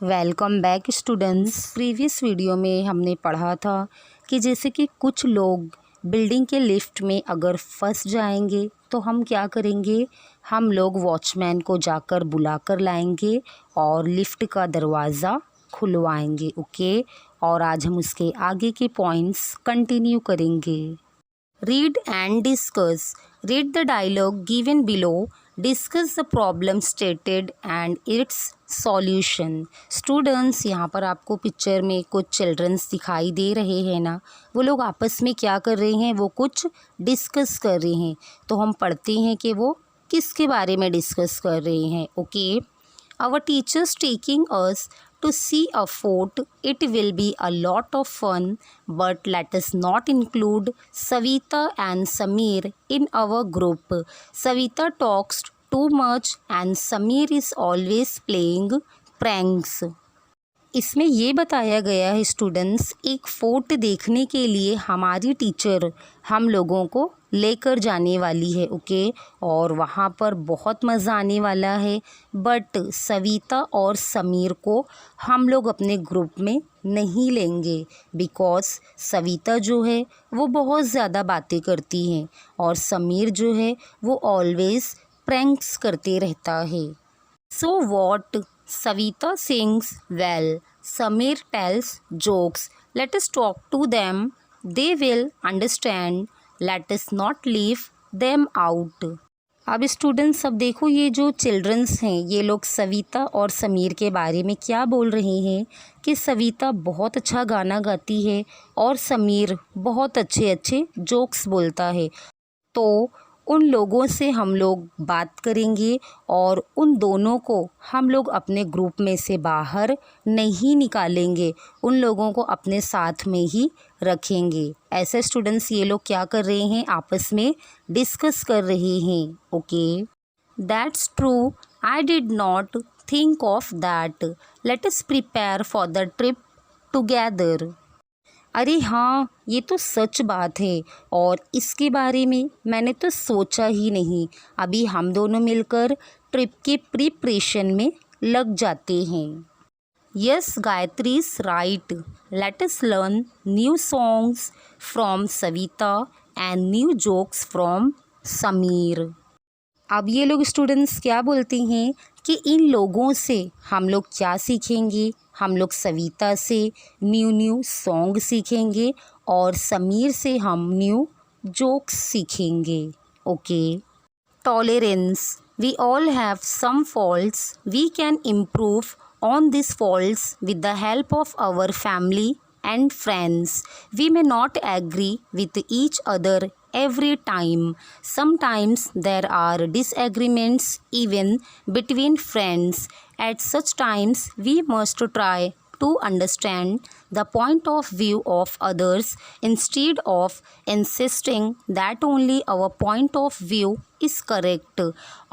Welcome back students. Previous video में हमने पढ़ा था कि जैसे कि कुछ लोग बिल्डिंग के लिफ्ट में अगर फंस जाएंगे तो हम क्या करेंगे, हम लोग वॉचमैन को जाकर बुला कर लाएंगे और लिफ्ट का दरवाज़ा खुलवाएंगे। ओके, और आज हम उसके आगे के पॉइंट्स कंटिन्यू करेंगे। Read and discuss. Read the dialogue given below, discuss the problem stated and its solution. Students, यहाँ पर आपको पिक्चर में कुछ चिल्ड्रंस दिखाई दे रहे हैं ना, वो लोग आपस में क्या कर रहे हैं, वो कुछ डिस्कस कर रहे हैं। तो हम पढ़ते हैं कि वो किसके बारे में डिस्कस कर रहे हैं। Okay, our teachers taking us to see a fort. It will be a lot of fun, but let us not include Savita and Samir in our group. Savita talks too much and Samir is always playing pranks. इसमें ये बताया गया है students, एक fort देखने के लिए हमारी टीचर हम लोगों को लेकर जाने वाली है। ओके, और वहाँ पर बहुत मज़ा आने वाला है, बट सविता और समीर को हम लोग अपने ग्रुप में नहीं लेंगे बिकॉज़ सविता जो है वो बहुत ज़्यादा बातें करती हैं और समीर जो है वो ऑलवेज़ प्रैंक्स करते रहता है। So what? Savita sings well. Samir tells jokes. Let us talk to them. They will understand. Let us not leave them out. अब स्टूडेंट्स, अब देखो ये जो चिल्ड्रंस हैं ये लोग सविता और समीर के बारे में क्या बोल रहे हैं कि सविता बहुत अच्छा गाना गाती है और समीर बहुत अच्छे अच्छे जोक्स बोलता है। तो उन लोगों से हम लोग बात करेंगे और उन दोनों को हम लोग अपने ग्रुप में से बाहर नहीं निकालेंगे, उन लोगों को अपने साथ में ही रखेंगे। ऐसे स्टूडेंट्स ये लोग क्या कर रहे हैं, आपस में डिस्कस कर रहे हैं। Okay, that's true, I did not think of that, let us prepare for the trip together. अरे हाँ, ये तो सच बात है और इसके बारे में मैंने तो सोचा ही नहीं। अभी हम दोनों मिलकर ट्रिप के प्रिपरेशन में लग जाते हैं। Yes Gayatri is right, let us learn new songs from Savita and new jokes from Sameer. अब ये लोग स्टूडेंट्स क्या बोलते हैं कि इन लोगों से हम लोग क्या सीखेंगे, हम लोग सविता से न्यू सॉन्ग सीखेंगे और समीर से हम न्यू जोक्स सीखेंगे। Okay, tolerance. We all have some faults, we can improve on this faults with the help of our family and friends. We may not agree with each other every time. Sometimes there are disagreements even between friends. At such times we must try to understand the point of view of others instead of insisting that only our point of view is correct.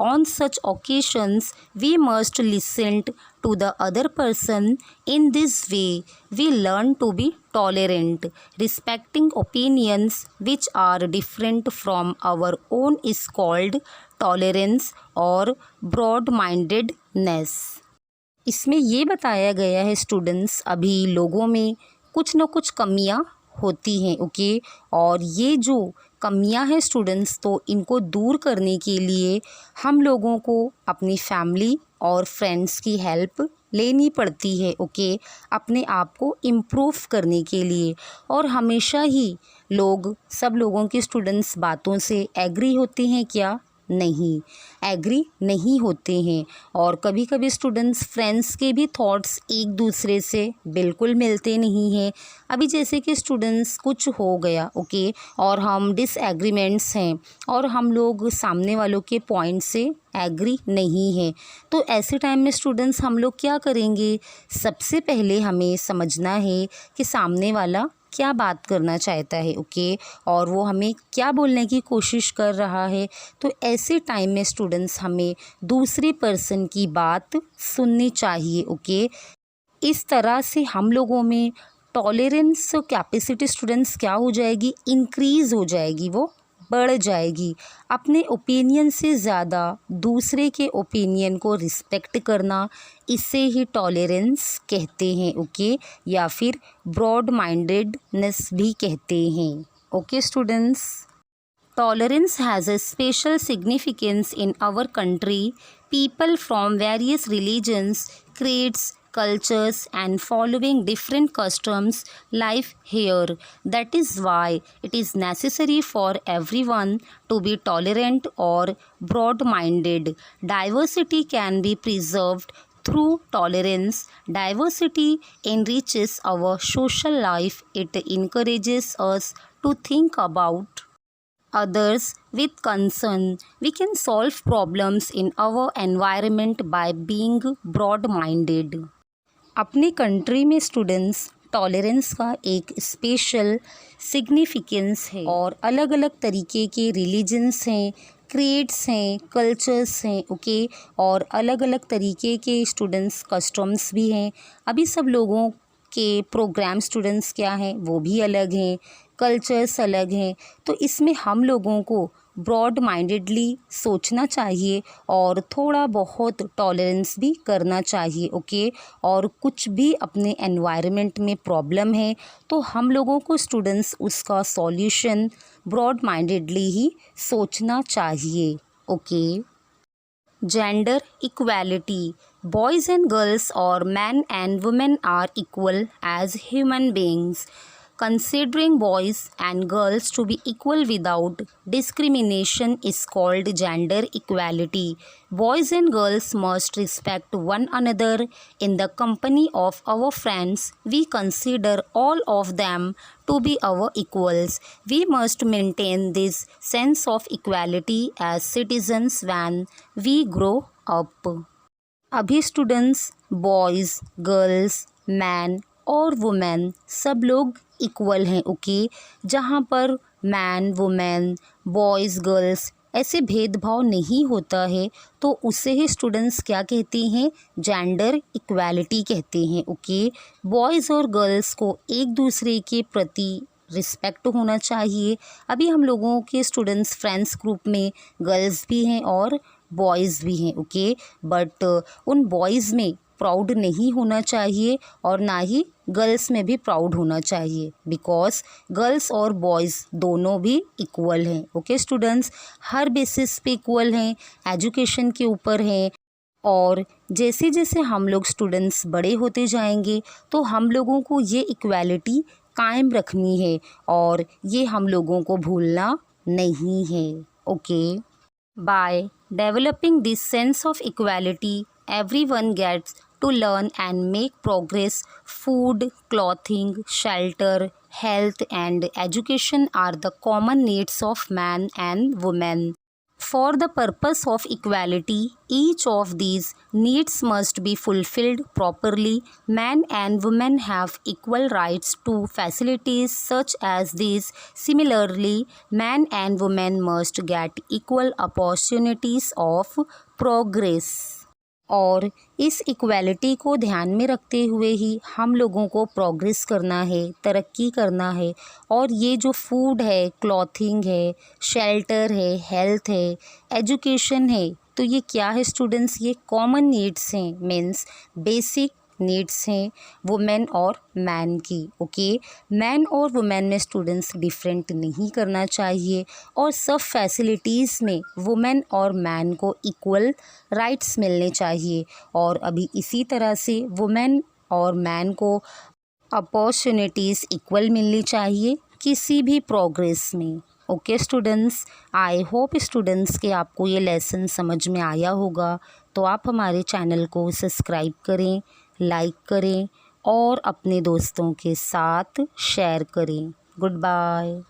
On such occasions we must listen to the other person. In this way we learn to be tolerant. Respecting opinions which are different from our own is called tolerance or broad-mindedness. इसमें ये बताया गया है students, अभी लोगों में कुछ न कुछ कमियां होती हैं। ओके, और ये जो कमियां हैं स्टूडेंट्स, तो इनको दूर करने के लिए हम लोगों को अपनी फैमिली और फ्रेंड्स की हेल्प लेनी पड़ती है। ओके, अपने आप को इम्प्रूव करने के लिए। और हमेशा ही लोग, सब लोगों के स्टूडेंट्स बातों से एग्री होते हैं क्या? नहीं, एग्री नहीं होते हैं। और कभी कभी स्टूडेंट्स फ्रेंड्स के भी थॉट्स एक दूसरे से बिल्कुल मिलते नहीं हैं। अभी जैसे कि स्टूडेंट्स कुछ हो गया, ओके, और हम डिसएग्रीमेंट्स हैं और हम लोग सामने वालों के पॉइंट से एग्री नहीं है, तो ऐसे टाइम में स्टूडेंट्स हम लोग क्या करेंगे, सबसे पहले हमें समझना है कि सामने वाला क्या बात करना चाहता है। ओके, और वो हमें क्या बोलने की कोशिश कर रहा है। तो ऐसे टाइम में स्टूडेंट्स हमें दूसरे पर्सन की बात सुननी चाहिए। ओके, इस तरह से हम लोगों में टॉलरेंस कैपेसिटी स्टूडेंट्स क्या हो जाएगी, इंक्रीज़ हो जाएगी, वो बढ़ जाएगी। अपने ओपिनियन से ज़्यादा दूसरे के ओपिनियन को रिस्पेक्ट करना, इसे ही टॉलरेंस कहते हैं। ओके, या फिर ब्रॉड माइंडेडनेस भी कहते हैं। Okay students, tolerance has a special significance in our country. People from various religions, creeds, cultures and following different customs live here. That is why it is necessary for everyone to be tolerant or broad-minded. Diversity can be preserved through tolerance. Diversity enriches our social life. It encourages us to think about others with concern. We can solve problems in our environment by being broad-minded. अपने country में students tolerance का एक special significance है और अलग अलग तरीके के रिलीजन्स हैं, क्रीड्स हैं, कल्चर्स हैं। ओके, और अलग अलग तरीके के स्टूडेंट्स कस्टम्स भी हैं। अभी सब लोगों के प्रोग्राम स्टूडेंट्स क्या हैं वो भी अलग हैं, कल्चर्स अलग हैं। तो इसमें हम लोगों को ब्रॉड माइंडेडली सोचना चाहिए और थोड़ा बहुत टॉलरेंस भी करना चाहिए। ओके, और कुछ भी अपने एनवायरनमेंट में प्रॉब्लम है तो हम लोगों को स्टूडेंट्स उसका सॉल्यूशन ब्रॉड माइंडेडली ही सोचना चाहिए। Okay, gender equality. Boys and girls or men and women are equal as human beings. Considering boys and girls to be equal without discrimination is called gender equality. Boys and girls must respect one another. In the company of our friends, we consider all of them to be our equals. We must maintain this sense of equality as citizens when we grow up. अभी students boys, girls, man और women सब लोग equal हैं। Okay, जहाँ पर man, women, boys, girls ऐसे भेदभाव नहीं होता है तो उसे ही स्टूडेंट्स क्या कहते हैं, जेंडर इक्वालिटी कहते हैं। ओके, बॉयज़ और गर्ल्स को एक दूसरे के प्रति रिस्पेक्ट होना चाहिए। अभी हम लोगों के स्टूडेंट्स फ्रेंड्स ग्रुप में गर्ल्स भी हैं और बॉयज़ भी हैं। ओके, बट उन बॉयज़ में प्राउड नहीं होना चाहिए और ना ही गर्ल्स में भी प्राउड होना चाहिए, बिकॉज गर्ल्स और बॉयज़ दोनों भी इक्वल हैं। ओके स्टूडेंट्स, हर बेसिस पे इक्वल हैं, एजुकेशन के ऊपर हैं। और जैसे जैसे हम लोग स्टूडेंट्स बड़े होते जाएंगे तो हम लोगों को ये इक्वालिटी कायम रखनी है और ये हम लोगों को भूलना नहीं है। Okay, by developing this sense of equality everyone gets to learn and make progress. Food, clothing, shelter, health and education are the common needs of man and woman. For the purpose of equality, each of these needs must be fulfilled properly. Men and women have equal rights to facilities such as these. Similarly, men and women must get equal opportunities of progress. और इस equality को ध्यान में रखते हुए ही हम लोगों को प्रोग्रेस करना है, तरक्की करना है। और ये जो फूड है, क्लॉथिंग है, शेल्टर है, हेल्थ है, एजुकेशन है, तो ये क्या है स्टूडेंट्स, ये कॉमन नीड्स हैं, मीन्स बेसिक नीड्स हैं वुमेन और मैन की। ओके, मैन और वुमेन में स्टूडेंट्स डिफरेंट नहीं करना चाहिए और सब फैसिलिटीज़ में वुमेन और मैन को इक्वल राइट्स मिलने चाहिए। और अभी इसी तरह से वुमेन और मैन को अपॉर्चुनिटीज़ इक्वल मिलनी चाहिए किसी भी प्रोग्रेस में। Okay students, I hope students के आपको ये लेसन समझ में आया होगा। तो आप हमारे चैनल को सब्सक्राइब करें, लाइक करें और अपने दोस्तों के साथ शेयर करें। Good bye.